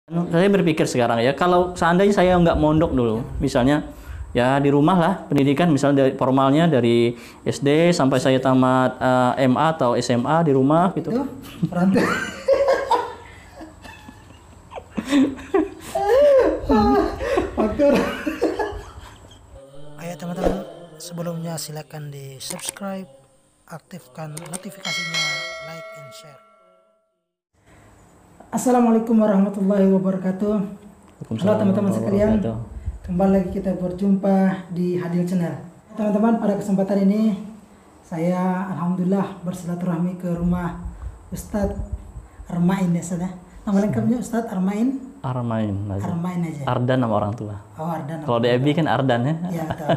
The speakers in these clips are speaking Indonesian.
Saya berpikir sekarang ya, kalau seandainya saya nggak mondok dulu, misalnya ya di rumah lah pendidikan, misalnya dari formalnya dari SD sampai saya tamat MA atau SMA di rumah gitu. Itu berarti faktor. Ayo teman-teman, sebelumnya silakan di subscribe, aktifkan notifikasinya, like and share. Assalamualaikum warahmatullahi wabarakatuh. Halo teman-teman sekalian, kembali lagi kita berjumpa di Hadil Channel. Teman-teman, pada kesempatan ini saya alhamdulillah bersilaturahmi ke rumah Ustadz Armain ya Ustadz. Nama lengkapnya Ustadz Armain? Armain aja. Armain aja. Ardan nama orang tua. Oh, Ardan. Kalau di FB kan Ardan ya. Iya, betul.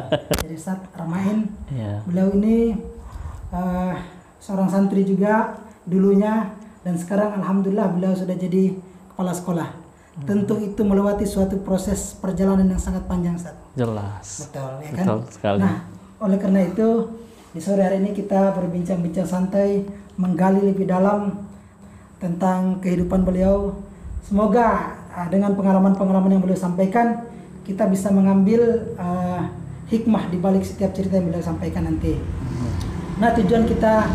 Jadi Ustadz Armain. Iya. Beliau ini seorang santri juga dulunya, dan sekarang alhamdulillah beliau sudah jadi kepala sekolah. Tentu itu melewati suatu proses perjalanan yang sangat panjang, Ustaz. Jelas. Betul, ya kan? Betul sekali. Nah, oleh karena itu di sore hari ini kita berbincang-bincang santai, menggali lebih dalam tentang kehidupan beliau. Semoga dengan pengalaman-pengalaman yang beliau sampaikan, kita bisa mengambil hikmah di balik setiap cerita yang beliau sampaikan nanti. Nah, tujuan kita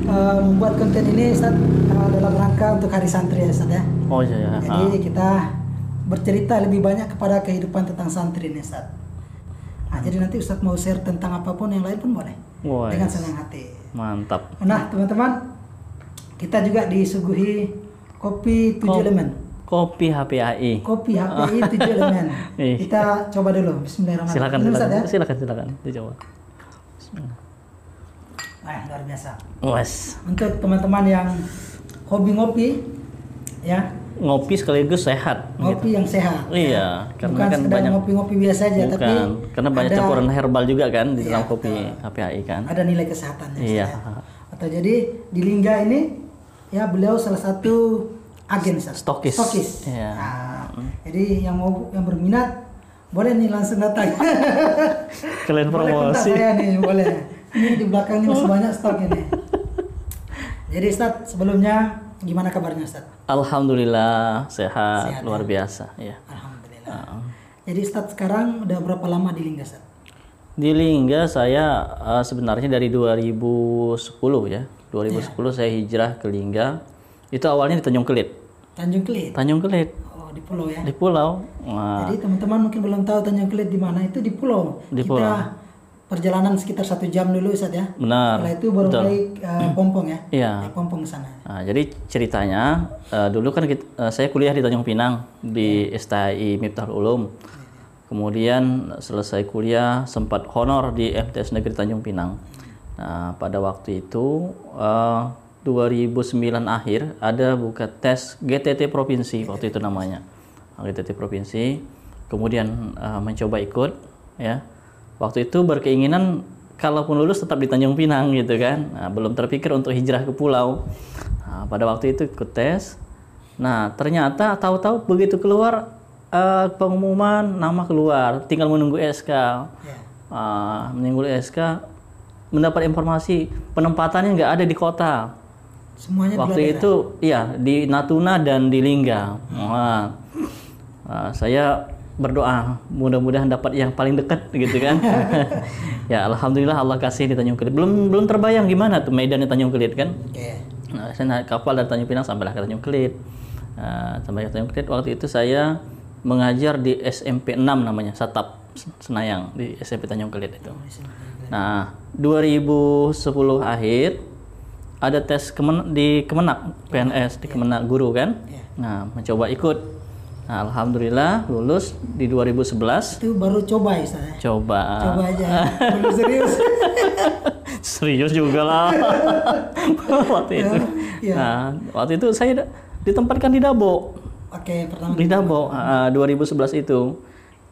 membuat konten ini Ustaz, dalam rangka untuk Hari Santri ya Ustaz ya. Oh iya. Jadi kita bercerita lebih banyak kepada kehidupan tentang santri nih Ustaz. Nah, jadi nanti Ustaz mau share tentang apapun yang lain pun boleh. Wah, dengan senang hati. Mantap. Nah teman-teman, kita juga disuguhi kopi 7 elemen. Kopi HPAI. Kopi HPI 7 elemen. Kita coba dulu. Bismillahirrahmanirrahim. Silakan, Ini, Ustaz, ya? silakan dicoba. Bismillah. Nah, luar biasa. Wes. Untuk teman-teman yang hobi ngopi, ya. Ngopi sekaligus sehat. Ngopi yang sehat. Iya, ya. karena Bukan kan sekedar banyak ngopi-ngopi biasa aja, bukan, tapi karena banyak ada, campuran herbal juga kan di dalam iya, kopi HPAI kan. ada nilai kesehatannya. Iya. Ya. Atau jadi di Lingga ini, ya beliau salah satu agen Stokis. Iya. Nah, jadi yang berminat boleh nih langsung datang. Kalian Boleh kontak promosi. saya nih, boleh. Ini di belakang ini masih banyak stok ini. Jadi Ustaz, sebelumnya gimana kabarnya Ustaz? Alhamdulillah Sehat, sehat, luar ya? biasa ya. Alhamdulillah. Jadi Ustaz sekarang udah berapa lama di Lingga Ustaz? Di Lingga saya sebenarnya dari 2010 ya. 2010 saya hijrah ke Lingga. Itu awalnya di Tanjung Kelit. Tanjung Kelit. Tanjung Kelit. Oh, di pulau ya. Di pulau. Nah, Jadi teman-teman mungkin belum tahu Tanjung Kelit di mana, itu di pulau. Di Kita pulau. perjalanan sekitar 1 jam dulu Ustaz ya. benar. Setelah itu baru Betul. naik Pompong ya. Iya. Naik Pompong ke sana. Nah, jadi ceritanya dulu kan saya kuliah di Tanjung Pinang di STI Miftahul Ulum. Kemudian selesai kuliah sempat honor di MTS Negeri Tanjung Pinang. Nah, pada waktu itu 2009 akhir ada buka tes GTT Provinsi waktu itu namanya. GTT Provinsi. Kemudian mencoba ikut ya. Waktu itu berkeinginan kalaupun lulus tetap di Tanjung Pinang gitu kan. Nah, belum terpikir untuk hijrah ke pulau. Nah, pada waktu itu ikut tes. Nah, ternyata tahu-tahu begitu keluar pengumuman nama keluar, tinggal menunggu SK. Menunggu SK, mendapat informasi penempatannya nggak ada di kota. Semuanya Waktu itu iya di Natuna dan di Lingga. Saya berdoa mudah-mudahan dapat yang paling dekat gitu kan. Ya alhamdulillah Allah kasih di Tanjung Kelit. Belum terbayang gimana tuh medannya Tanjung Kelit kan. Nah, saya naik kapal dari Tanjung Pinang sampailah ke Tanjung Kelit. Sampai ke Tanjung Kelit waktu itu saya mengajar di SMP 6 namanya, Satap Senayang di SMP Tanjung Kelit itu. Nah, 2010 akhir ada tes di Kemenak PNS di Kemenak Guru kan. Nah, mencoba ikut. Nah, alhamdulillah lulus di 2011. Itu baru coba ya Ustaz? Coba aja. Belum serius. Serius juga lah. Waktu itu. Ya. Nah, waktu itu saya ditempatkan di Dabo. Oke, pertama Di Dabo 2011 itu.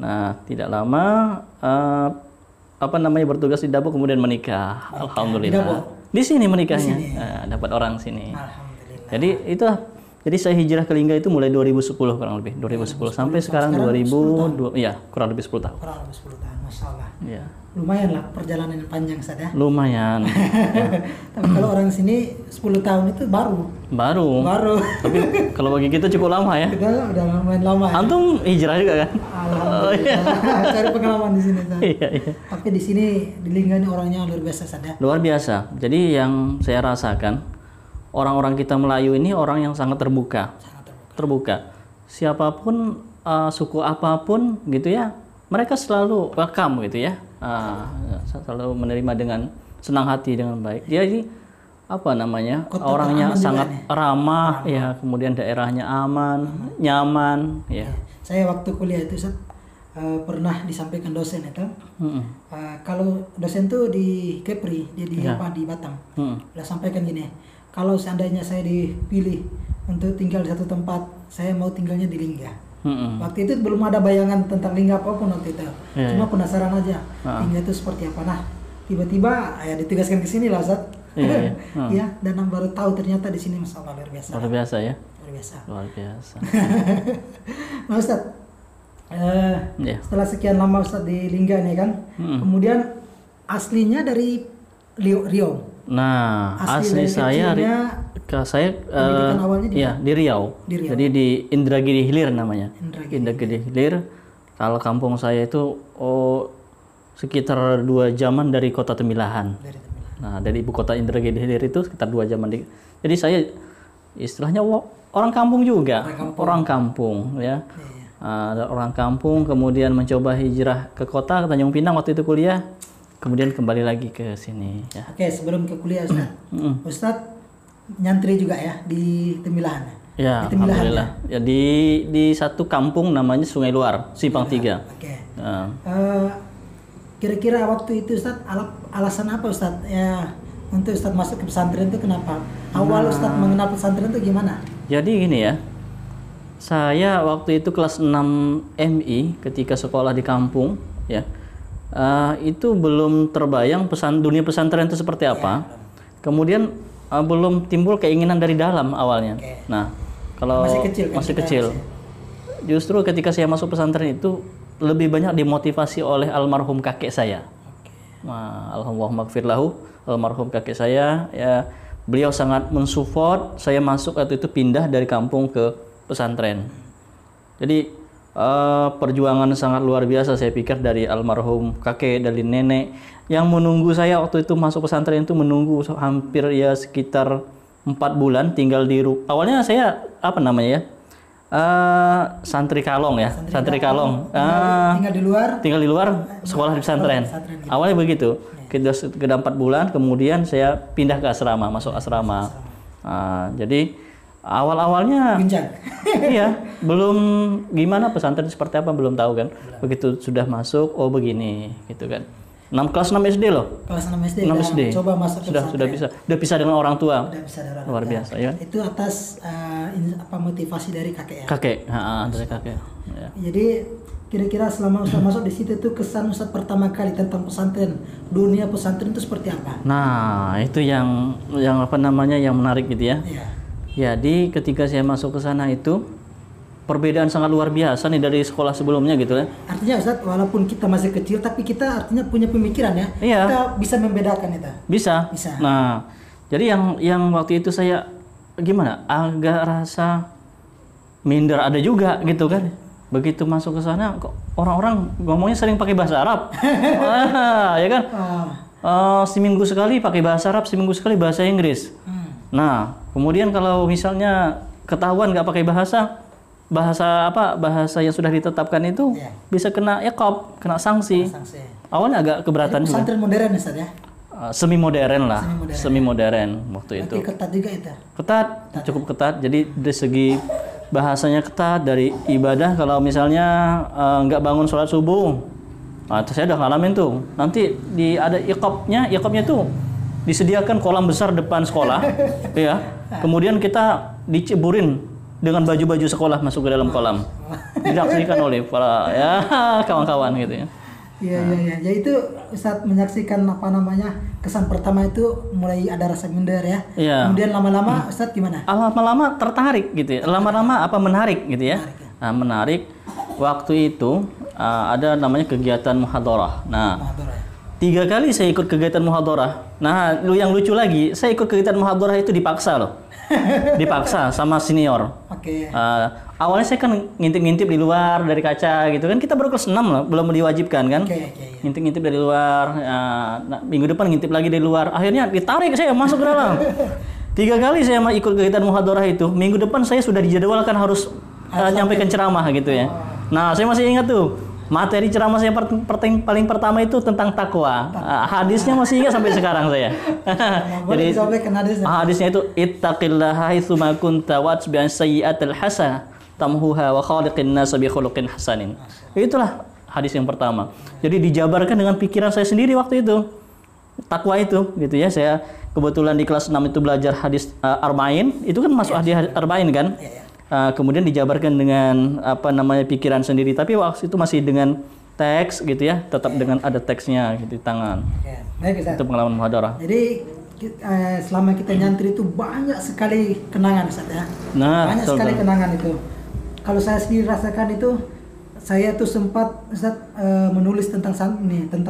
Nah, tidak lama bertugas di Dabo kemudian menikah. Alhamdulillah. Di Dabo? Di sini menikahnya. Di sini. Dapat orang sini. Alhamdulillah. Jadi itu Jadi saya hijrah ke Lingga itu mulai 2010 kurang lebih, 2010 sampai sekarang 2002, ya kurang lebih 10 tahun. Kurang lebih 10 tahun, Masya Allah. Ya. Lumayan lah perjalanan yang panjang Ustaz ya. Lumayan. Tapi kalau orang sini 10 tahun itu baru. Baru. Tapi kalau bagi kita cukup lama ya. Kita udah lumayan lama ya. Antum hijrah juga kan? Alhamdulillah. Cari pengalaman di sini Ustaz. Iya. Tapi di sini di Lingga ini orangnya luar biasa Ustaz ya. Luar biasa. Jadi yang saya rasakan, orang-orang kita Melayu ini orang yang sangat terbuka. Terbuka. Siapapun, suku apapun gitu ya, mereka selalu welcome gitu ya. Selalu menerima dengan senang hati, dengan baik. Dia ini apa namanya? Kota orangnya sangat juga ramah ya, kemudian daerahnya aman, nyaman ya. Saya waktu kuliah itu Ustaz, pernah disampaikan dosen itu. Kalau dosen tuh di Kepri, dia di di Batam. Udah sampaikan gini, kalau seandainya saya dipilih untuk tinggal di satu tempat, saya mau tinggalnya di Lingga. Waktu itu belum ada bayangan tentang Lingga apapun waktu itu. Cuma penasaran aja Lingga itu seperti apa. Nah, tiba-tiba ya ditugaskan ke sini lah Ustaz. Ya, dan baru tahu ternyata di sini Masya Allah luar biasa. Luar biasa ya. Luar biasa. Nah Ustaz, setelah sekian lama Ustaz di Lingga nih kan, kemudian aslinya dari Riau. Nah, asli saya awalnya di Riau. Jadi di Indragiri Hilir namanya. Indragiri Hilir. Kalau kampung saya itu sekitar 2 jaman dari kota Temilahan. Nah, dari ibu kota Indragiri Hilir itu sekitar 2 jaman. Jadi saya istilahnya orang kampung juga. Orang kampung ya. Orang kampung kemudian mencoba hijrah ke kota, ke Tanjung Pinang waktu itu kuliah. Kemudian kembali lagi ke sini ya. Oke, sebelum ke kuliah Ustaz. Ustaz nyantri juga ya di Temilahan. Ya, alhamdulillah. Ya di satu kampung namanya Sungai Luar, Simpang 3. Oke. Kira-kira waktu itu Ustaz alasan apa Ustaz ya untuk Ustaz masuk ke pesantren itu kenapa? Awal Ustaz mengenal pesantren itu gimana? Jadi gini ya. Saya waktu itu kelas 6 MI ketika sekolah di kampung ya. Itu belum terbayang dunia pesantren itu seperti apa. Kemudian belum timbul keinginan dari dalam awalnya. Nah, kalau masih kecil. Justru ketika saya masuk pesantren itu lebih banyak dimotivasi oleh almarhum kakek saya. Alhamdulillah almarhum kakek saya ya, beliau sangat mensupport saya masuk waktu itu pindah dari kampung ke pesantren. Jadi perjuangan sangat luar biasa saya pikir dari almarhum kakek, dari nenek yang menunggu saya waktu itu masuk pesantren itu, menunggu hampir ya sekitar 4 bulan tinggal di awalnya saya apa namanya ya, santri kalong ya, santri kalong. Tinggal di luar sekolah di pesantren. Awalnya begitu. Kita 4 bulan kemudian saya pindah ke asrama, masuk asrama. Jadi awal-awalnya iya, belum gimana pesantren seperti apa belum tahu kan. Begitu sudah masuk, oh begini gitu kan. Kelas 6 SD loh. Kelas 6 SD. Coba masuk ke sudah bisa dengan orang tua. Luar biasa ya. Itu atas motivasi dari kakek ya. Dari kakek. Ya. Jadi kira-kira selama Ustaz masuk di situ itu kesan Ustaz pertama kali tentang pesantren, dunia pesantren itu seperti apa? Nah, itu yang apa namanya yang menarik gitu ya. Jadi ketika saya masuk ke sana itu perbedaan sangat luar biasa nih dari sekolah sebelumnya gitu ya. Artinya Ustaz, walaupun kita masih kecil tapi kita artinya punya pemikiran ya. Kita bisa membedakan itu. Bisa. Nah, jadi yang waktu itu saya gimana? Agak rasa minder ada juga gitu kan. Begitu masuk ke sana kok orang-orang ngomongnya sering pakai bahasa Arab. Ya kan? Seminggu sekali pakai bahasa Arab, seminggu sekali bahasa Inggris. Nah, kemudian kalau misalnya ketahuan nggak pakai bahasa yang sudah ditetapkan itu bisa kena iqab, kena sanksi. Awalnya agak keberatan juga. Pesantren modern Ustaz ya? Semi modern lah, semi modern waktu itu. Ketat juga itu? Ketat, cukup ketat. Jadi dari segi bahasanya ketat, dari ibadah kalau misalnya nggak bangun sholat subuh, saya udah ngalamin tuh. Nanti ada iqabnya tuh disediakan kolam besar depan sekolah, ya. Kemudian kita diceburin dengan baju-baju sekolah masuk ke dalam kolam, disaksikan oleh para kawan-kawan gitu ya. Iya. Jadi itu Ustadz menyaksikan apa namanya kesan pertama itu mulai ada rasa minder ya. Iya. Kemudian lama-lama Ustadz gimana? Lama-lama tertarik gitu ya. Lama-lama menarik gitu ya. Nah, menarik. Waktu itu ada namanya kegiatan muhadharah. Nah, 3 kali saya ikut kegiatan muhadharah. Nah, yang lucu lagi, saya ikut kegiatan muhadharah itu dipaksa loh. Dipaksa sama senior. Oke. Awalnya saya kan ngintip-ngintip di luar dari kaca gitu kan, kita baru kelas 6 loh, belum diwajibkan kan. Oke. Ngintip-ngintip dari luar. Nah, minggu depan ngintip lagi dari luar. Akhirnya ditarik saya masuk ke dalam. 3 kali saya ikut kegiatan muhadharah itu. Minggu depan saya sudah dijadwalkan harus nyampaikan ceramah gitu ya. Nah, saya masih ingat tuh. Materi ceramah saya paling pertama itu tentang takwa. Hadisnya masih ingat sampai sekarang saya. Jadi hadisnya itu ittaqillaha haitsu ma kunta watbi an sayyi'atil hasanah tamhuha wa khaliqin nas bi khuluqin hasanin. Itulah hadis yang pertama. Jadi dijabarkan dengan pikiran saya sendiri waktu itu. Takwa itu gitu ya. Saya kebetulan di kelas 6 itu belajar hadis arba'in, itu kan masuk hadis arba'in kan? Kemudian dijabarkan dengan apa namanya pikiran sendiri, tapi waktu itu masih dengan teks gitu ya, tetap dengan ada teksnya gitu di tangan. Baik, Ustaz. Itu pengalaman muhadharah. Jadi selama kita nyantri itu banyak sekali kenangan Ustaz ya. Nah, banyak sekali kenangan itu. Kalau saya sendiri rasakan itu, saya tuh sempat Ustaz menulis tentang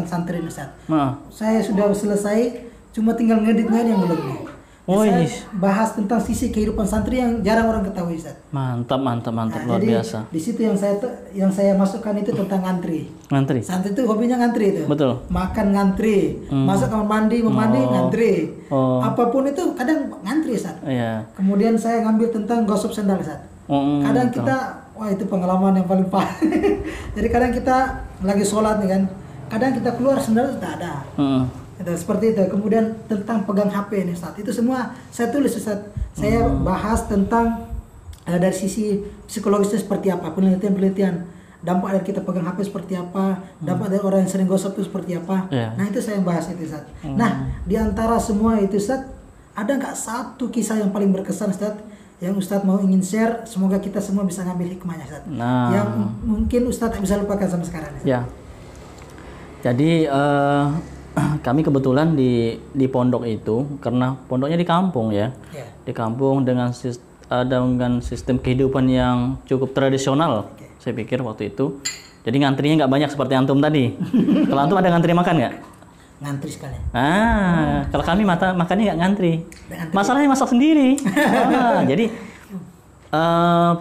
santri Ustaz. Nah. Saya sudah selesai, cuma tinggal ngeditnya yang belum nih. Saya bahas tentang sisi kehidupan santri yang jarang orang ketahui, Ustaz. Mantap, luar jadi, biasa. Di situ yang saya masukkan itu tentang ngantri. Santri itu hobinya ngantri itu. Betul. Makan ngantri, masuk kamar mandi, memandi ngantri. Apapun itu kadang ngantri, Ustaz. Iya. Kemudian saya ngambil tentang gosok sendal, Ustaz. Kadang kita, wah itu pengalaman yang paling parah. Jadi kadang kita lagi sholat nih kan, kadang kita keluar sendal tak ada. Seperti itu. Kemudian tentang pegang HP nih Ustaz, itu semua saya tulis Ustaz. Saya bahas tentang dari sisi psikologisnya seperti apa, penelitian dampak dari kita pegang HP seperti apa, dampak dari orang yang sering gosip itu seperti apa. Nah itu saya bahas itu Ustaz. Nah di antara semua itu Ustaz, ada nggak satu kisah yang paling berkesan Ustaz yang Ustaz mau ingin share? Semoga kita semua bisa ngambil hikmahnya Ustaz. Yang mungkin Ustaz tak bisa lupakan sampai sekarang Ustaz. Ya. Jadi kami kebetulan di pondok itu, karena pondoknya di kampung ya, di kampung dengan sistem kehidupan yang cukup tradisional. Saya pikir waktu itu, jadi ngantrinya nggak banyak seperti antum tadi. Kalau antum ada ngantri makan nggak? Ngantri sekali. Kalau kami makannya nggak ngantri. Masalahnya masak sendiri. Jadi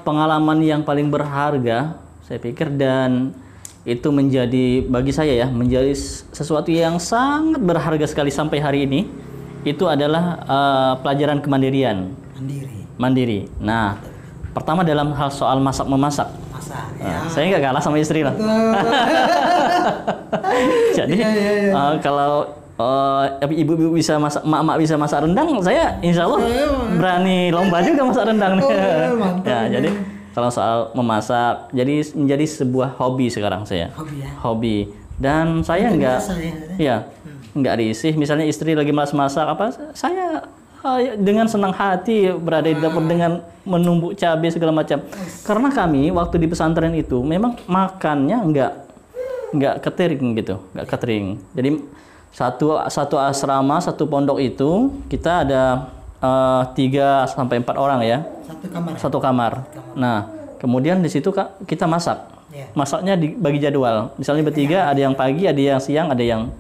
pengalaman yang paling berharga, saya pikir, dan itu menjadi bagi saya ya, menjadi sesuatu yang sangat berharga sekali sampai hari ini, itu adalah pelajaran kemandirian. Mandiri. Nah, pertama dalam hal soal masak-memasak. Saya nggak kalah sama istri lah. Jadi kalau ibu-ibu bisa masak, mak-mak bisa masak rendang, saya insya Allah berani lomba juga masak rendang. Jadi kalau soal memasak, jadi menjadi sebuah hobi sekarang saya. Hobi. Dan saya nggak risih. Misalnya istri lagi masak apa, saya dengan senang hati berada di dapur dengan menumbuk cabai segala macam. Karena kami waktu di pesantren itu memang makannya nggak catering gitu, nggak catering. Jadi satu asrama, satu pondok itu kita ada 3 sampai 4 orang ya. Satu kamar. Nah, kemudian di situ kita masak. Masaknya dibagi jadwal. Misalnya bertiga, ada yang pagi, ada yang siang, ada yang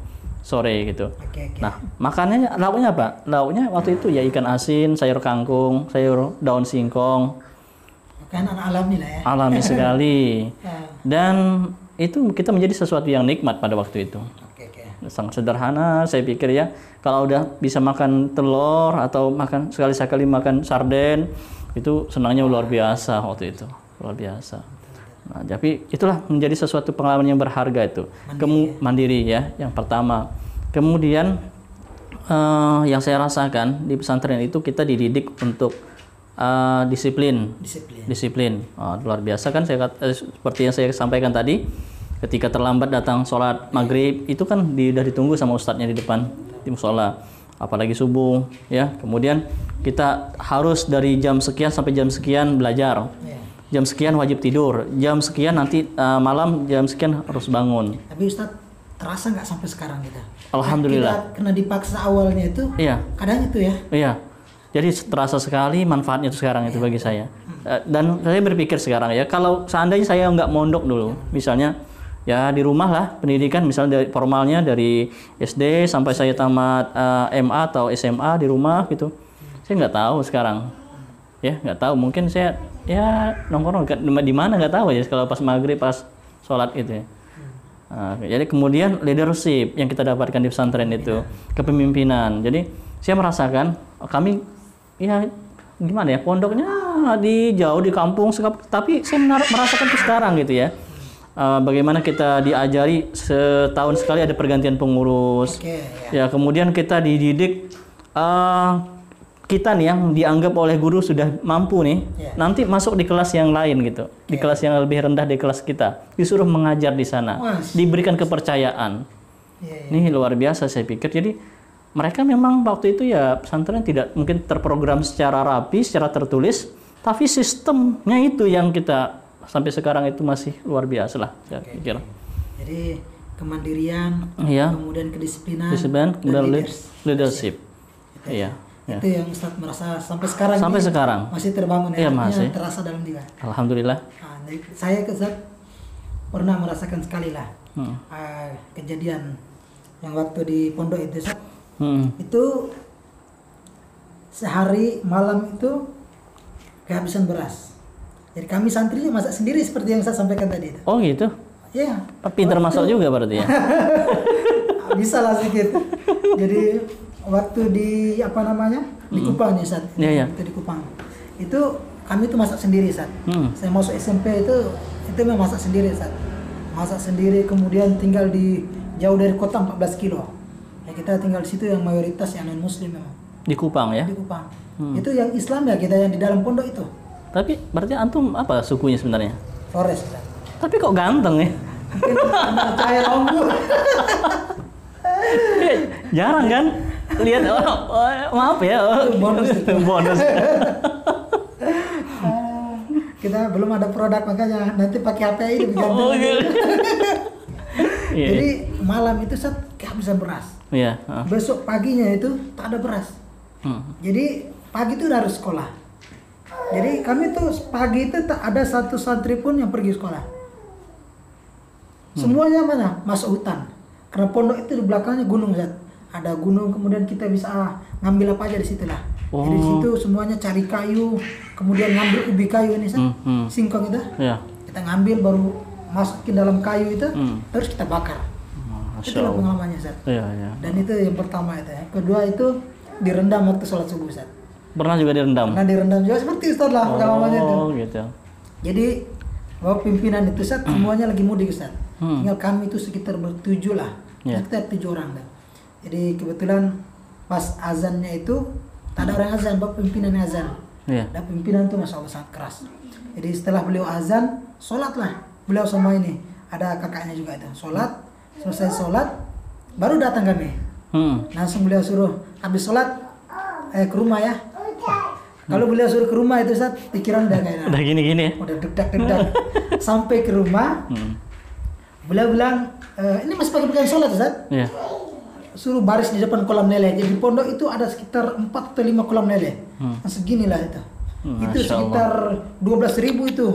sore gitu. Nah, makanannya lauknya apa? Lauknya waktu itu ya ikan asin, sayur kangkung, sayur daun singkong. Makanan alami lah ya. Alami sekali. Dan itu kita menjadi sesuatu yang nikmat pada waktu itu. Sangat sederhana, saya pikir ya. Kalau udah bisa makan telur atau makan sekali-sekali makan sarden, itu senangnya luar biasa waktu itu, luar biasa. Nah, tapi itulah menjadi sesuatu pengalaman yang berharga itu. Mandiri ya, yang pertama. Kemudian yang saya rasakan di pesantren itu kita dididik untuk disiplin. Luar biasa kan, seperti yang saya sampaikan tadi. Ketika terlambat datang sholat maghrib, itu kan udah ditunggu sama ustadznya di depan di musola. Apalagi subuh, ya. Kemudian kita harus dari jam sekian sampai jam sekian belajar. Jam sekian wajib tidur. Jam sekian nanti malam jam sekian harus bangun. Tapi Ustadz, terasa nggak sampai sekarang gitu. Alhamdulillah. Karena dipaksa awalnya itu, Iya. kadang itu ya. Iya. Jadi terasa sekali manfaatnya itu sekarang itu bagi saya. Dan saya berpikir sekarang ya, kalau seandainya saya nggak mondok dulu, misalnya ya di rumah lah pendidikan, misalnya dari formalnya dari SD sampai saya tamat MA atau SMA di rumah gitu, saya nggak tahu sekarang. Ya nggak tahu, mungkin saya ya nongkrong di mana nggak tahu ya kalau pas maghrib pas sholat gitu ya. Nah, jadi kemudian leadership yang kita dapatkan di pesantren itu, kepemimpinan. Jadi saya merasakan kami ya gimana ya, pondoknya jauh di kampung, tapi saya merasakan itu sekarang gitu ya. Bagaimana kita diajari setahun sekali ada pergantian pengurus. Ya kemudian kita dididik, kita nih yang dianggap oleh guru sudah mampu nih, nanti masuk di kelas yang lain gitu, di kelas yang lebih rendah dari kelas kita, disuruh mengajar di sana, diberikan kepercayaan. Ini luar biasa saya pikir. Jadi mereka memang waktu itu ya pesantren tidak mungkin terprogram secara rapi, secara tertulis, tapi sistemnya itu yang kita sampai sekarang itu masih luar biasa lah saya pikir. Jadi kemandirian, kemudian kedisiplinan, kemudian leadership. Iya. Itu yang Ustadz merasa sampai sekarang masih terbangun ya, masih terasa dalam diri. Alhamdulillah. Nah, saya Ustadz pernah merasakan sekali lah kejadian yang waktu di pondok itu Ustadz. Itu sehari malam itu kehabisan beras. Jadi kami santrinya masak sendiri seperti yang saya sampaikan tadi itu. Oh gitu? Iya. Pintar masak juga berarti ya? Bisa lah sedikit. Jadi waktu di di Kupang nih Sat. Itu di Kupang. Itu kami tuh masak sendiri Sat. Saya masuk SMP itu memang masak sendiri Sat. Masak sendiri, kemudian tinggal di jauh dari kota 14 kilo. Ya kita tinggal di situ yang mayoritas yang non muslim memang. Di Kupang ya? Di Kupang. Itu yang Islam ya, kita yang di dalam pondok itu. Tapi berarti antum apa sukunya sebenarnya? Flores Sat. Tapi kok ganteng ya? Mungkin percaya ombu. Jarang kan? Lihat maaf ya. Bonus itu. Bonus. Kita belum ada produk makanya nanti pakai HP ini diganti. Oh, gitu. Jadi malam itu Sat kehabisan beras. Iya. Besok paginya itu tak ada beras. Jadi pagi itu udah harus sekolah. Jadi kami tuh pagi itu tak ada satu santri pun yang pergi sekolah. Semuanya mana? Masuk hutan. Karena pondok itu di belakangnya gunung Zat. Ada gunung, kemudian kita bisa ngambil apa aja di situ lah. Jadi di situ semuanya cari kayu, kemudian ngambil ubi kayu ini Zat. Singkong itu. Kita ngambil baru masukin dalam kayu itu, terus kita bakar. Itulah pengalamannya Zat. Dan itu yang pertama itu ya. Kedua itu direndam waktu sholat subuh Zat. Pernah juga direndam? Pernah direndam juga seperti Ustaz lah pengalamannya itu. Gitu. Jadi bahwa pimpinan itu Ustaz semuanya lagi mudik Ustaz. Tinggal kami itu sekitar bertujuh lah. Sekitar 7 orang dah. Jadi kebetulan pas azannya itu tak ada orang azan, bapak pimpinan azan. Dan pimpinan itu masya Allah sangat keras. Jadi setelah beliau azan, sholat lah beliau sama ini. Ada kakaknya juga itu. Sholat, selesai sholat, baru datang kami. Langsung beliau suruh habis sholat ke rumah ya. Kalau beliau suruh ke rumah itu Ustaz, pikiran udah kayak udah gini-gini ya? Udah dedak-dedak. Sampai ke rumah, beliau bilang, ini masih pakai pakaian sholat Ustaz? Suruh baris di depan kolam lele. Jadi di pondok itu ada sekitar 4 atau 5 kolam lele. Segini lah itu. Itu sekitar 12.000 itu.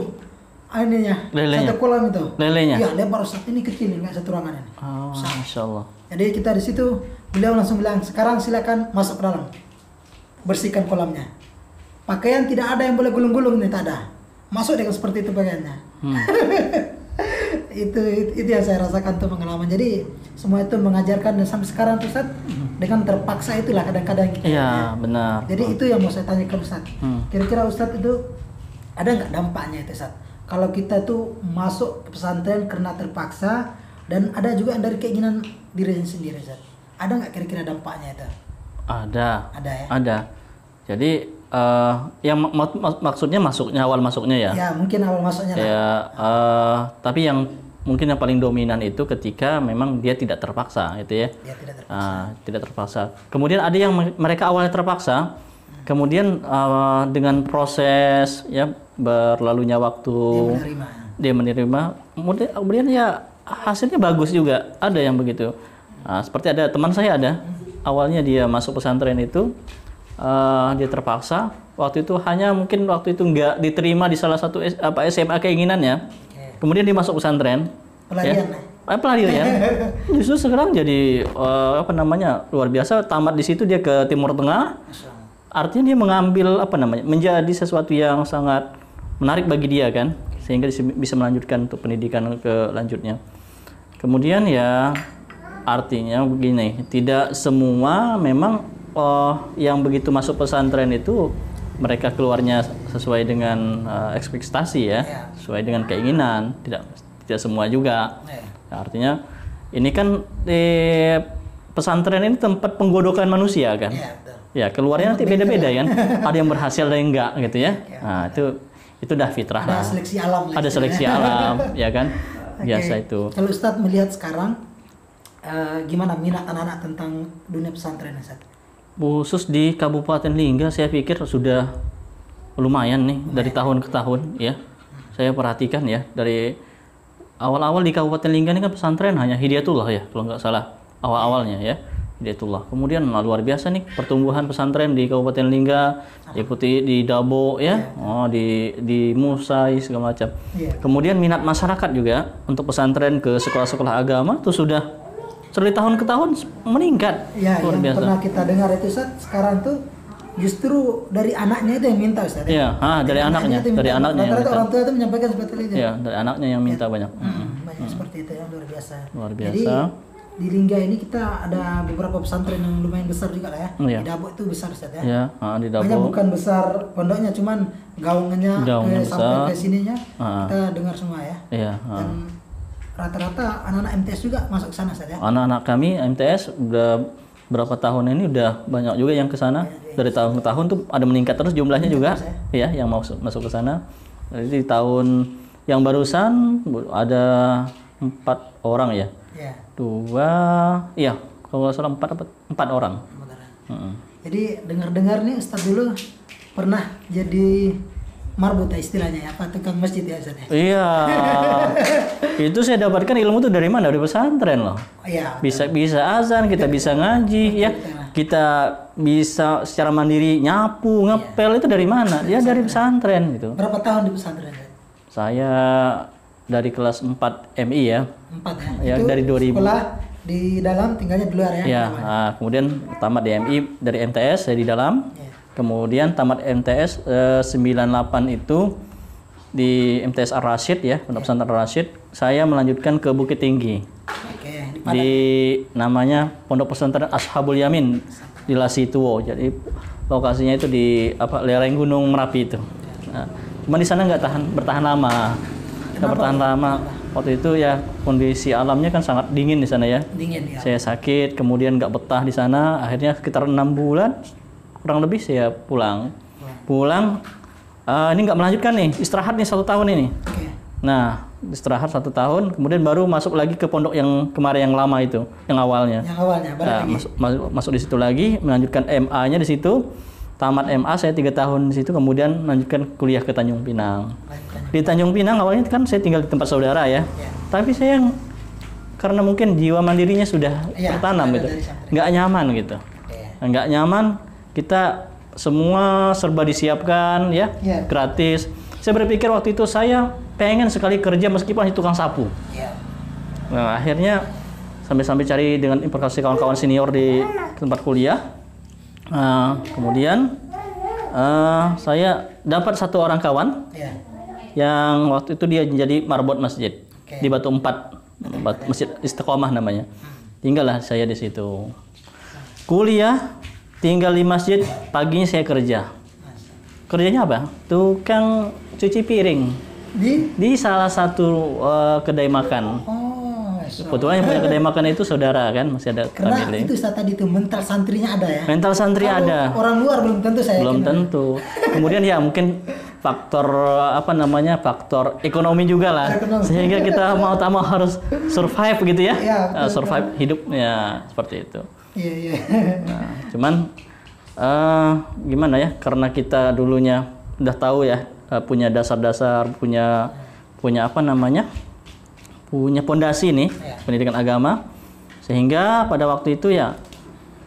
Airnya, satu kolam itu. Lelenya? Iya, lebar Ustaz. Ini kecil, nggak satu ruangan ini. Masya Allah. Jadi kita di situ, beliau langsung bilang, sekarang silakan masuk ke dalam. Bersihkan kolamnya. Pakaian tidak ada yang boleh gulung-gulung nih, tak ada. Masuk dengan seperti itu pakaiannya. itu yang saya rasakan tuh pengalaman. Jadi semua itu mengajarkan dan sampai sekarang tuh Ustaz dengan terpaksa itulah kadang-kadang kita. Iya, benar. Jadi itu yang mau saya tanya ke Ustaz. Kira-kira Ustaz itu ada nggak dampaknya itu Ustaz? Kalau kita tuh masuk ke pesantren karena terpaksa dan ada juga dari keinginan diri sendiri Ustaz. Ada nggak kira-kira dampaknya itu? Ada. Ada ya? Ada. Jadi yang maksudnya awal masuknya ya? Ya mungkin awal masuknya lah. Ya, tapi yang mungkin yang paling dominan itu ketika memang dia tidak terpaksa, gitu ya. Dia tidak terpaksa. Tidak terpaksa. Kemudian ada yang mereka awalnya terpaksa, kemudian dengan proses ya berlalunya waktu, dia menerima. Kemudian ya hasilnya bagus juga, ada yang begitu. Nah, seperti ada teman saya ada, awalnya dia masuk pesantren itu, dia terpaksa, waktu itu hanya mungkin waktu itu nggak diterima di salah satu SMA keinginannya, kemudian dia masuk pesantren, pelarian, justru sekarang jadi luar biasa, tamat di situ dia ke Timur Tengah, artinya dia mengambil menjadi sesuatu yang sangat menarik bagi dia kan, sehingga bisa melanjutkan untuk pendidikan kelanjutnya. Kemudian ya artinya begini, tidak semua memang yang begitu masuk pesantren itu mereka keluarnya sesuai dengan ekspektasi ya, sesuai dengan keinginan, tidak semua juga. Nah, artinya ini kan pesantren ini tempat penggodokan manusia kan. Ya, keluarnya nanti beda-beda kan. Ada yang berhasil, ada yang enggak gitu ya. Nah, itu dah fitrah lah. Ada seleksi alam. Ada seleksi alam, ya kan. Biasa itu. Kalau Ustadz melihat sekarang gimana minat anak-anak tentang dunia pesantren, Ustadz? Khusus di Kabupaten Lingga saya pikir sudah lumayan nih dari tahun ke tahun ya. Saya perhatikan ya dari awal-awal di Kabupaten Lingga ini kan pesantren hanya Hidayatullah ya kalau nggak salah awal-awalnya ya. Hidayatullah. Kemudian luar biasa nih pertumbuhan pesantren di Kabupaten Lingga, ikuti di Dabo ya, di Musai segala macam. Kemudian minat masyarakat juga untuk pesantren ke sekolah-sekolah agama itu sudah dari tahun ke tahun meningkat. Luar biasa. Pernah kita dengar itu Ustaz, sekarang tuh justru dari anaknya itu yang minta Ustaz. Iya, dari anaknya yang minta. Orang tua itu menyampaikan seperti itu. Iya, dari anaknya yang minta banyak. Banyak seperti itu ya, luar biasa. Luar biasa. Jadi di Lingga ini kita ada beberapa pesantren yang lumayan besar juga lah ya. Di Dabo itu besar Ustaz ya. Iya, di Dabo. Banyak bukan besar pondoknya, cuman gaungnya sampai ke sininya kita dengar semua ya. Iya. Dan rata-rata anak-anak MTS juga masuk ke sana Ustaz ya. Anak-anak kami MTS udah berapa tahun ini udah banyak juga yang ke sana. Dari tahun ke tahun tuh ada meningkat terus jumlahnya juga ya yang masuk ke sana. Jadi di tahun yang barusan ada 4 orang ya. Kalau nggak salah 4 orang. Jadi dengar-dengar nih Ustaz dulu pernah jadi marbot istilahnya ya, apa tukang masjid ya Ustaz ya? Iya. Itu saya dapatkan ilmu tuh dari mana? Dari pesantren loh. Iya. Bisa azan, kita bisa ngaji ya. Kita bisa secara mandiri nyapu, ngepel itu dari mana? Ya dari pesantren gitu. Berapa tahun di pesantren? Saya dari kelas 4 MI ya. 4 ya. Ya dari 2000. Sekolah di dalam, tinggalnya di luar ya. Ya, kemudian tamat di MI dari MTS saya di dalam. Kemudian tamat MTS 98 itu di MTS Ar-Rasyid ya, Pondok Pesantren Ar-Rasyid. Saya melanjutkan ke Bukit Tinggi. Di namanya Pondok Pesantren Ashabul Yamin di Lasituwo. Jadi lokasinya itu di lereng Gunung Merapi itu. Nah, cuma di sana nggak bertahan lama. Nggak bertahan lama. Waktu itu ya kondisi alamnya kan sangat dingin di sana ya. Dingin ya. Saya sakit, kemudian nggak betah di sana. Akhirnya sekitar 6 bulan kurang lebih saya pulang. Ini nggak melanjutkan nih, istirahat nih 1 tahun ini. Nah, istirahat 1 tahun, kemudian baru masuk lagi ke pondok yang kemarin yang lama itu, yang awalnya. Masuk di situ lagi, melanjutkan MA-nya di situ. Tamat MA saya 3 tahun di situ, kemudian melanjutkan kuliah ke Tanjung Pinang. Di Tanjung Pinang awalnya kan saya tinggal di tempat saudara ya. Tapi saya karena mungkin jiwa mandirinya sudah tertanam gitu, nggak nyaman gitu, nggak nyaman. Kita semua serba disiapkan ya, gratis. Saya berpikir waktu itu saya pengen sekali kerja meskipun tukang sapu. Nah, akhirnya sampai cari dengan implikasi kawan-kawan senior di tempat kuliah. Kemudian saya dapat 1 orang kawan yang waktu itu dia jadi marbot masjid di Batu 4, Masjid Istiqomah namanya. Tinggallah saya di situ. Kuliah, tinggal di masjid, paginya saya kerja. Kerjanya apa? Tukang cuci piring di salah satu kedai makan. Kebetulan yang punya kedai makan itu saudara kan, masih ada karena family. Itu saat tadi itu mental santrinya ada ya. Mental santri ada. Orang luar belum tentu saya. Belum tentu. Kemudian ya mungkin faktor faktor ekonomi juga lah. Sehingga kita mau tak mau harus survive gitu ya. Survive hidup ya seperti itu. Iya. Nah, cuman gimana ya? Karena kita dulunya udah tahu ya, punya dasar-dasar, punya punya pondasi nih pendidikan agama, sehingga pada waktu itu ya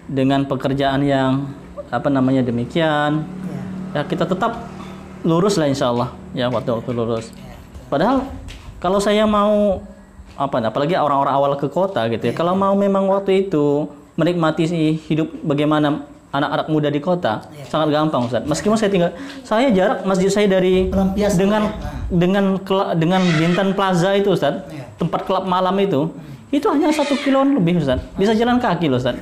dengan pekerjaan yang demikian ya kita tetap lurus lah insya Allah ya waktu lurus. Padahal kalau saya mau apalagi orang-orang awal ke kota gitu ya, kalau mau memang waktu itu menikmati hidup bagaimana anak-anak muda di kota sangat gampang Ustaz. Meskipun saya jarak masjid saya dari dengan Bintan Plaza itu Ustaz, tempat klub malam itu hanya 1 kilo lebih Ustaz. Bisa jalan kaki loh Ustaz.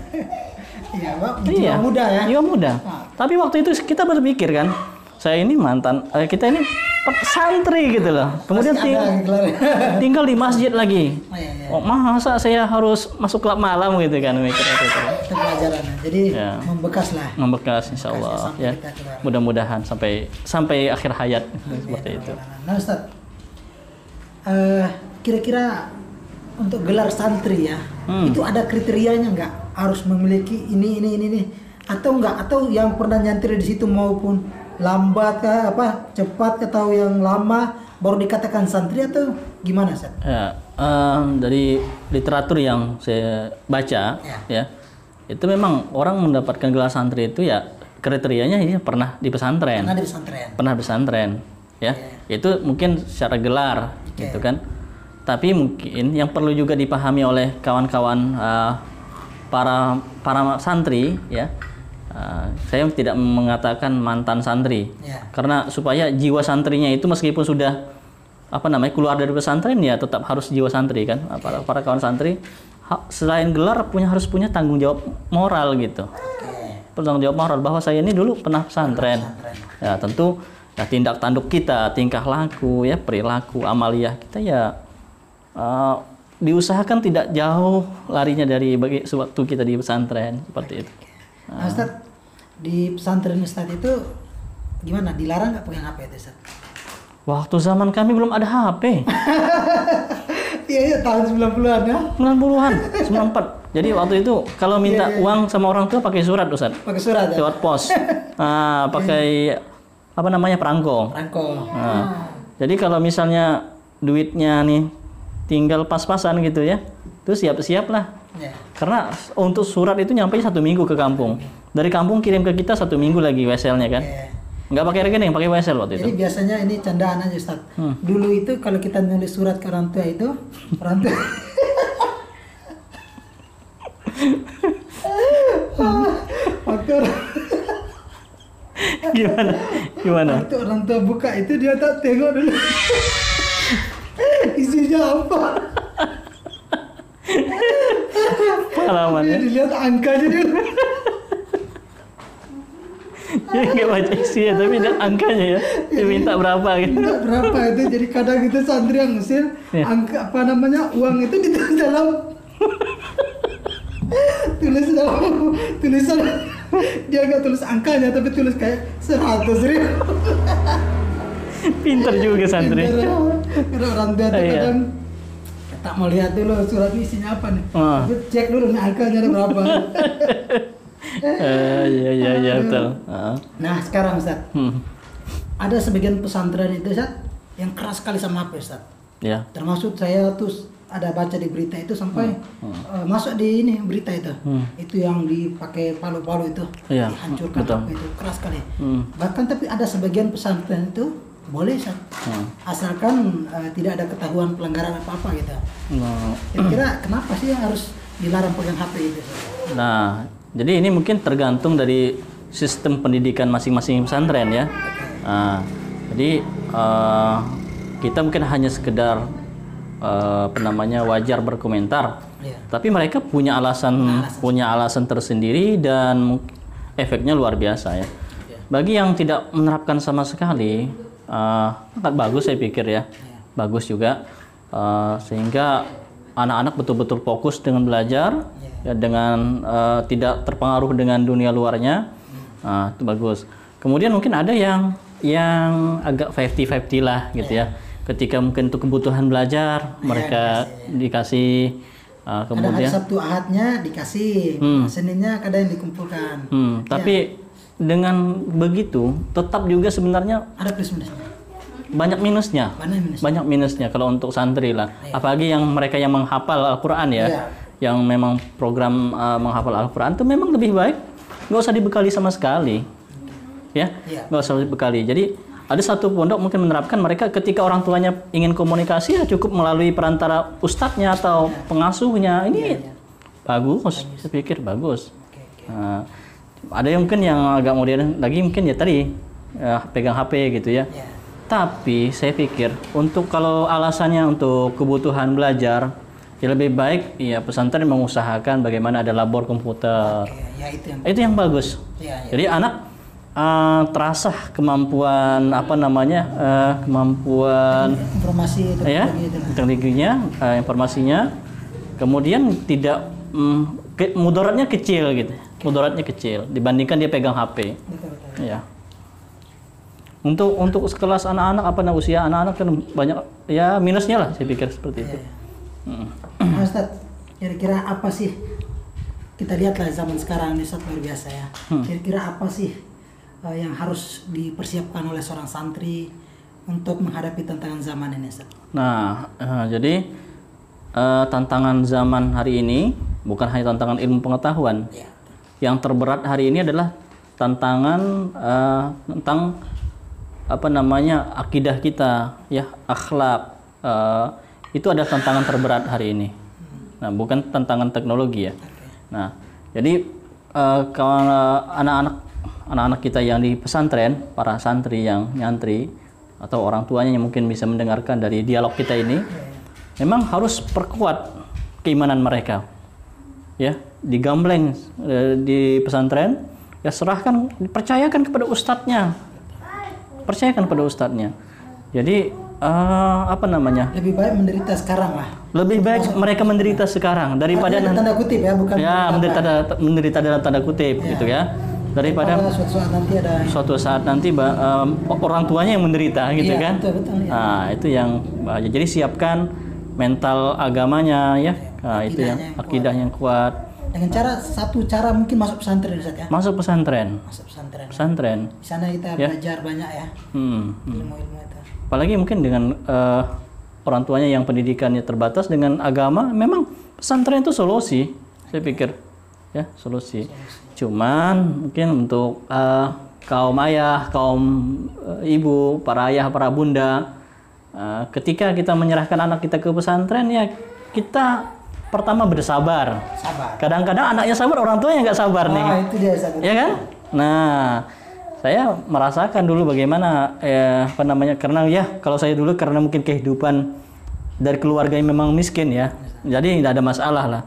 Iya, mudah ya. Iya mudah. Tapi waktu itu kita berpikir kan, saya ini kita ini santri gitu loh. Kemudian tinggal di masjid lagi. Masa saya harus masuk klub malam gitu kan mikir itu. Itu pelajaran. Jadi membekas lah. Membekas insya Allah ya. Mudah-mudahan sampai akhir hayat seperti itu. Nah Ustaz, kira-kira untuk gelar santri ya, itu ada kriterianya nggak? Harus memiliki ini atau enggak, atau yang pernah nyantri di situ maupun lambat cepat atau yang lama baru dikatakan santri atau gimana Ustaz? Ya, dari literatur yang saya baca ya itu memang orang mendapatkan gelar santri itu ya kriterianya ini pernah di pesantren. Pernah pesantren ya. Itu mungkin secara gelar gitu kan. Tapi mungkin yang perlu juga dipahami oleh kawan-kawan para santri ya, saya tidak mengatakan mantan santri karena supaya jiwa santrinya itu meskipun sudah keluar dari pesantren ya tetap harus jiwa santri kan. Para kawan santri selain gelar harus punya tanggung jawab moral gitu. Tanggung jawab moral bahwa saya ini dulu pernah pesantren. Ya tentu ya, tindak tanduk kita, tingkah laku ya, perilaku amaliyah kita ya diusahakan tidak jauh larinya dari sewaktu kita di pesantren seperti itu. Nah, Ustaz, di pesantren Ustaz itu gimana? Dilarang nggak pegang HP itu Ustaz? Waktu zaman kami belum ada HP. Iya tahun 90-an ya. 90-an, 94. Jadi waktu itu kalau minta uang sama orang tua pakai surat Ustaz. Pakai surat ya? Lewat pos. Pakai perangko. Jadi kalau misalnya duitnya nih tinggal pas-pasan gitu ya, terus siap-siap lah. Karena untuk surat itu nyampe 1 minggu ke kampung. Dari kampung kirim ke kita 1 minggu lagi weselnya kan. Nggak pakai rekening, pakai wesel waktu itu. Jadi biasanya ini candaan aja Ustaz. Dulu itu kalau kita nulis surat ke orang tua itu, orang tua waktu gimana? Waktu orang tua buka itu dia tak tengok dulu. Isinya apa? Pengalamannya. Dia dilihat angkanya dulu. Dia nggak baca isinya tapi lihat angkanya ya. Dia minta berapa gitu. Minta berapa itu, jadi kadang itu santri yang ngusir angka uang itu ditulis dalam tulisan. Dia nggak tulis angkanya tapi tulis kayak 100.000. Pintar juga santri. Karena orang tua tuh kadang tak mau lihat dulu surat isinya apa nih. Tapi cek dulu nih angkanya ada berapa. Iya betul. Nah sekarang Ustaz, ada sebagian pesantren itu Ustaz yang keras sekali sama HP Ustaz. Ya. Termasuk saya tuh ada baca di berita itu sampai masuk di ini berita itu. Itu yang dipakai palu-palu itu dihancurkan HP itu keras sekali. Bahkan tapi ada sebagian pesantren itu boleh Ustaz. Asalkan tidak ada ketahuan pelanggaran apa-apa gitu. Kira-kira kenapa sih harus dilarang pegang HP itu Ustaz? Nah, jadi ini mungkin tergantung dari sistem pendidikan masing-masing pesantren ya. Jadi kita mungkin hanya sekedar wajar berkomentar, tapi mereka punya alasan tersendiri dan efeknya luar biasa ya. Bagi yang tidak menerapkan sama sekali, sangat bagus saya pikir ya, bagus juga sehingga anak-anak betul-betul fokus dengan belajar. Ya, dengan tidak terpengaruh dengan dunia luarnya, itu bagus. Kemudian mungkin ada yang agak 50-50 lah gitu ya. Ketika mungkin untuk kebutuhan belajar mereka dikasih, kemudian ada Sabtu Ahadnya dikasih, Seninnya kadang dikumpulkan. Tapi dengan begitu tetap juga sebenarnya ada plus minusnya. banyak minusnya. Banyak minusnya kalau untuk santri lah. Apalagi yang mereka yang menghafal Al-Qur'an ya. Yang memang program menghafal Al-Qur'an itu memang lebih baik nggak usah dibekali sama sekali. Ya, nggak usah dibekali. Jadi ada satu pondok mungkin menerapkan mereka ketika orang tuanya ingin komunikasi ya cukup melalui perantara ustadznya atau pengasuhnya. Ini bagus, saya pikir bagus. Nah, ada yang mungkin yang agak modern lagi mungkin ya tadi pegang HP gitu ya. Tapi saya pikir untuk kalau alasannya untuk kebutuhan belajar ya lebih baik ya pesantren mengusahakan bagaimana ada labor komputer. Itu yang bagus. Jadi anak terasah kemampuan kemampuan informasi teknologinya, informasinya, kemudian tidak mudaratnya kecil gitu, mudaratnya kecil dibandingkan dia pegang HP. Ya. Untuk sekelas anak-anak usia anak-anak kan banyak ya minusnya lah, saya pikir seperti itu. Nah, Ustaz, kira-kira apa sih kita lihatlah zaman sekarang ini Ustaz, luar biasa ya. Kira-kira apa sih yang harus dipersiapkan oleh seorang santri untuk menghadapi tantangan zaman ini, Ustaz? Nah, jadi tantangan zaman hari ini bukan hanya tantangan ilmu pengetahuan. Yang terberat hari ini adalah tantangan tentang akidah kita, ya, akhlak. Itu adalah tantangan terberat hari ini. Nah, bukan tantangan teknologi ya. Nah, jadi kalau anak-anak kita yang di pesantren, para santri yang nyantri atau orang tuanya yang mungkin bisa mendengarkan dari dialog kita ini, memang harus perkuat keimanan mereka. Ya, digambleng di pesantren, ya serahkan, percayakan kepada ustadznya. Percayakan kepada ustadznya. Jadi lebih baik menderita sekarang lah. Lebih baik mereka menderita sekarang daripada tanda kutip ya, bukan menderita dalam tanda kutip gitu ya. Daripada suatu saat nanti orang tuanya yang menderita gitu kan. Betul, ya. Nah, itu yang bahaya. Jadi siapkan mental agamanya ya. Nah, itu yang akidah yang kuat. Dengan satu cara mungkin masuk pesantren, Ustaz ya. Masuk pesantren. Pesantren. Di sana kita belajar banyak ya. Ilmu-ilmu itu. Apalagi mungkin dengan orang tuanya yang pendidikannya terbatas dengan agama, memang pesantren itu solusi, saya pikir, ya solusi. Cuman mungkin untuk kaum ayah, kaum ibu, para ayah, para bunda, ketika kita menyerahkan anak kita ke pesantren, ya kita pertama bersabar. Kadang-kadang anaknya sabar, orang tuanya nggak sabar nih. Itu dia, ya kan? Nah, saya merasakan dulu bagaimana karena ya kalau saya dulu karena mungkin kehidupan dari keluarga yang memang miskin ya, jadi tidak ada masalah lah.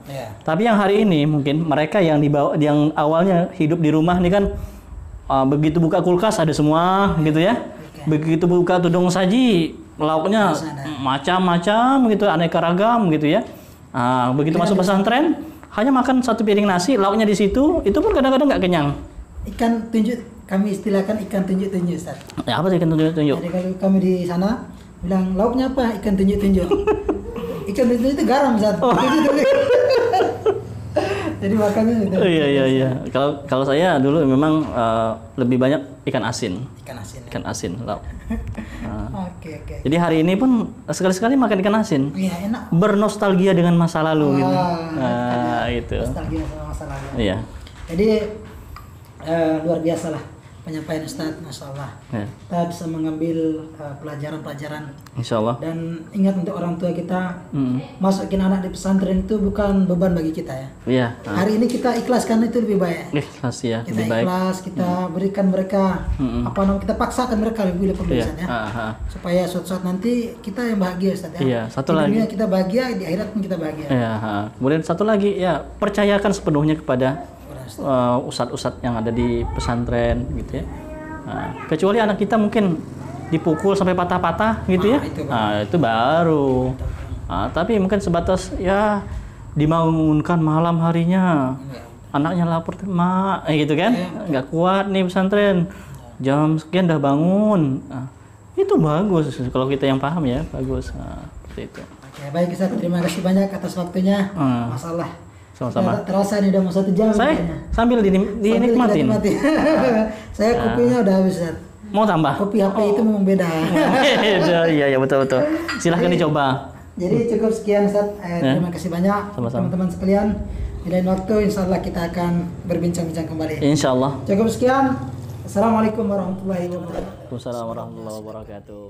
Tapi yang hari ini mungkin mereka yang yang awalnya hidup di rumah nih kan begitu buka kulkas ada semua gitu ya, begitu buka tudung saji lauknya macam-macam gitu, aneka ragam gitu ya. Begitu masuk pesantren hanya makan satu piring nasi, lauknya di situ, itu pun kadang-kadang nggak kenyang. Ikan tunjuk, kami istilahkan ikan tunjuk-tunjuk, Ustaz. Ya, apa sih ikan tunjuk-tunjuk? Jadi kalau kami di sana bilang lauknya apa? Ikan tunjuk-tunjuk. Ikan tunjuk itu garam, Ustaz. Jadi makannya itu. Iya. Kalau saya dulu memang lebih banyak ikan asin. Ikan asin lauk. Oke. Jadi hari ini pun sekali-sekali makan ikan asin. Iya, enak. Bernostalgia dengan masa lalu gitu. Itu. Nostalgia sama masa lalu. Iya. Jadi luar biasa lah penyampaian Ustadz, Masya Allah. Kita bisa mengambil pelajaran-pelajaran. Insya Allah. Dan ingat untuk orang tua kita, masukin anak di pesantren itu bukan beban bagi kita ya. Iya. Hari ini kita ikhlaskan itu lebih baik. Ikhlas ya. Kita ikhlas, kita berikan mereka kita paksakan mereka lebih perlu ya. Supaya suatu saat nanti kita yang bahagia Ustaz ya. Iya, satu di lagi. dunia kita bahagia, di akhirat pun kita bahagia. Iya. Kemudian satu lagi ya, percayakan sepenuhnya kepada ustadz-ustadz yang ada di pesantren gitu ya. Kecuali anak kita mungkin dipukul sampai patah-patah gitu ya. Itu baru. Tapi mungkin sebatas ya dibangunkan malam harinya, anaknya lapor, mak, gitu kan, nggak kuat nih pesantren, jam sekian udah bangun. Itu bagus kalau kita yang paham ya, bagus. Seperti itu. Oke, baik Ustaz, terima kasih banyak atas waktunya. Masalah. Sama-sama. Terasa nih udah mau 1 jam. Saya sambil dinikmatin. Saya kopinya udah habis, Ustaz. Mau tambah? Kopi HP itu memang beda. Iya betul. Silahkan dicoba. Jadi cukup sekian Ustaz. Terima kasih banyak Sama-sama. teman-teman sekalian. Di lain waktu insya Allah kita akan berbincang-bincang kembali. Insya Allah. Cukup sekian. Assalamualaikum warahmatullahi wabarakatuh. Waalaikumsalam warahmatullahi wabarakatuh.